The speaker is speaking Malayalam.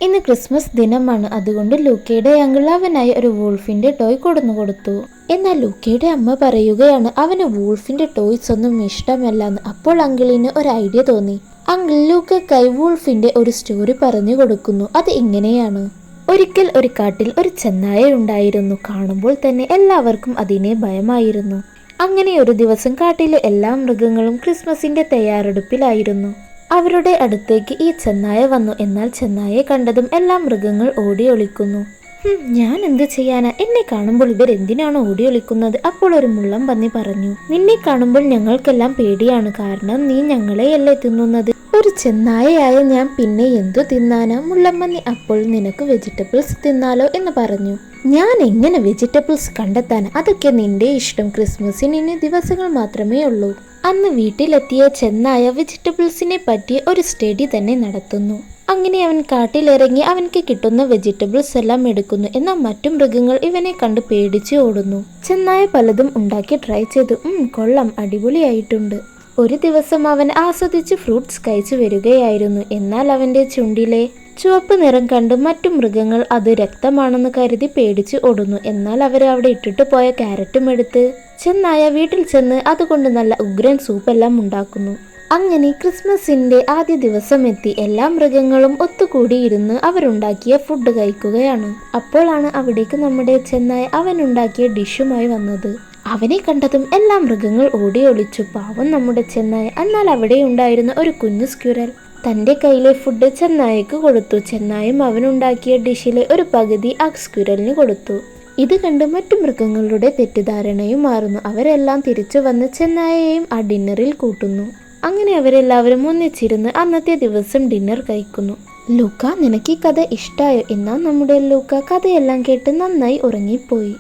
ഇന്ന് ക്രിസ്മസ് ദിനമാണ്. അതുകൊണ്ട് ലൂക്കയുടെ അങ്കിൾ അവനായി ഒരു വൂൾഫിന്റെ ടോയ് കൊടുത്തു. എന്നാൽ ലൂക്കയുടെ അമ്മ പറയുകയാണ് അവന് വൂൾഫിന്റെ ടോയ്സ് ഒന്നും ഇഷ്ടമല്ലെന്ന്. അപ്പോൾ അങ്കിളിന് ഒരു ഐഡിയ തോന്നി. അങ്കിൾ ലൂക്കയ്ക്കായി വൂൾഫിന്റെ ഒരു സ്റ്റോറി പറഞ്ഞു കൊടുക്കുന്നു. അത് ഇങ്ങനെയാണ്: ഒരിക്കൽ ഒരു കാട്ടിൽ ഒരു ചെന്നായ ഉണ്ടായിരുന്നു. കാണുമ്പോൾ തന്നെ എല്ലാവർക്കും അതിനെ ഭയമായിരുന്നു. അങ്ങനെ ഒരു ദിവസം കാട്ടിലെ എല്ലാ മൃഗങ്ങളും ക്രിസ്മസിന്റെ തയ്യാറെടുപ്പിലായിരുന്നു. അവരുടെ അടുത്തേക്ക് ഈ ചെന്നായ വന്നു. എന്നാൽ ചെന്നായെ കണ്ടതും എല്ലാ മൃഗങ്ങൾ ഓടി ഒളിക്കുന്നു. ഞാൻ എന്ത് ചെയ്യാനാ, എന്നെ കാണുമ്പോൾ ഇവരെന്തിനാണ് ഓടി ഒളിക്കുന്നത്? അപ്പോൾ ഒരു മുള്ളം പന്നി പറഞ്ഞു, നിന്നെ കാണുമ്പോൾ ഞങ്ങൾക്കെല്ലാം പേടിയാണ്. കാരണം നീ ഞങ്ങളെയല്ലേ തിന്നുന്നത്. ഒരു ചെന്നായയായ ഞാൻ പിന്നെ എന്തു തിന്നാനാ? മുള്ളം പന്നി അപ്പോൾ നിനക്ക് വെജിറ്റബിൾസ് തിന്നാലോ എന്ന് പറഞ്ഞു. ഞാൻ എങ്ങനെ വെജിറ്റബിൾസ് കണ്ടെത്താൻ? അതൊക്കെ നിന്റെ ഇഷ്ടം. ക്രിസ്മസിന് ഇനി ദിവസങ്ങൾ മാത്രമേ ഉള്ളൂ. അന്ന് വീട്ടിലെത്തിയ ചെന്നായ വെജിറ്റബിൾസിനെ പറ്റി ഒരു സ്റ്റഡി തന്നെ നടത്തുന്നു. അങ്ങനെ അവൻ കാട്ടിലിറങ്ങി അവൻക്ക് കിട്ടുന്ന വെജിറ്റബിൾസ് എല്ലാം എടുക്കുന്നു. എന്നാൽ മറ്റു മൃഗങ്ങൾ ഇവനെ കണ്ട് പേടിച്ച് ഓടുന്നു. ചെന്നായ പലതും ഉണ്ടാക്കി ട്രൈ ചെയ്തു. കൊള്ളാം, അടിപൊളിയായിട്ടുണ്ട്. ഒരു ദിവസം അവൻ ആസ്വദിച്ച് ഫ്രൂട്ട്സ് കഴിച്ചു വരികയായിരുന്നു. എന്നാൽ അവന്റെ ചുണ്ടിലെ ചുവപ്പ് നിറം കണ്ട് മറ്റു മൃഗങ്ങൾ അത് രക്തമാണെന്ന് കരുതി പേടിച്ച് ഓടുന്നു. എന്നാൽ അവർ അവിടെ ഇട്ടിട്ട് പോയ ക്യാരറ്റും എടുത്ത് ചെന്നായ വീട്ടിൽ ചെന്ന് അതുകൊണ്ട് നല്ല ഉഗ്രൻ സൂപ്പെല്ലാം ഉണ്ടാക്കുന്നു. അങ്ങനെ ക്രിസ്മസിന്റെ ആദ്യ ദിവസം എത്തി. എല്ലാ മൃഗങ്ങളും ഒത്തുകൂടിയിരുന്ന് അവരുണ്ടാക്കിയ ഫുഡ് കഴിക്കുകയാണ്. അപ്പോഴാണ് അവിടേക്ക് നമ്മുടെ ചെന്നായ അവനുണ്ടാക്കിയ ഡിഷുമായി വന്നത്. അവനെ കണ്ടതും എല്ലാ മൃഗങ്ങൾ ഓടി ഒളിച്ചു. പാവം നമ്മുടെ ചെന്നായ. എന്നാൽ അവിടെ ഉണ്ടായിരുന്ന ഒരു കുഞ്ഞു സ്ക്വിറൽ തന്റെ കയ്യിലെ ഫുഡ് ചെന്നായക്ക് കൊടുത്തു. ചെന്നായും അവനുണ്ടാക്കിയ ഡിഷിലെ ഒരു പകുതി ആ സ്ക്വിറലിന് കൊടുത്തു. ഇത് കണ്ട് മറ്റു മൃഗങ്ങളുടെ തെറ്റിദ്ധാരണയും മാറുന്നു. അവരെല്ലാം തിരിച്ചു വന്ന് ചെന്നായയെയും ആ ഡിന്നറിൽ കൂട്ടുന്നു. അങ്ങനെ അവരെല്ലാവരും ഒന്നിച്ചിരുന്ന് അന്നത്തെ ദിവസം ഡിന്നർ കഴിക്കുന്നു. ലൂക്ക, നിനക്ക് ഈ കഥ ഇഷ്ടായോ? എന്നാൽ നമ്മുടെ ലൂക്ക കഥയെല്ലാം കേട്ട് നന്നായി ഉറങ്ങിപ്പോയി.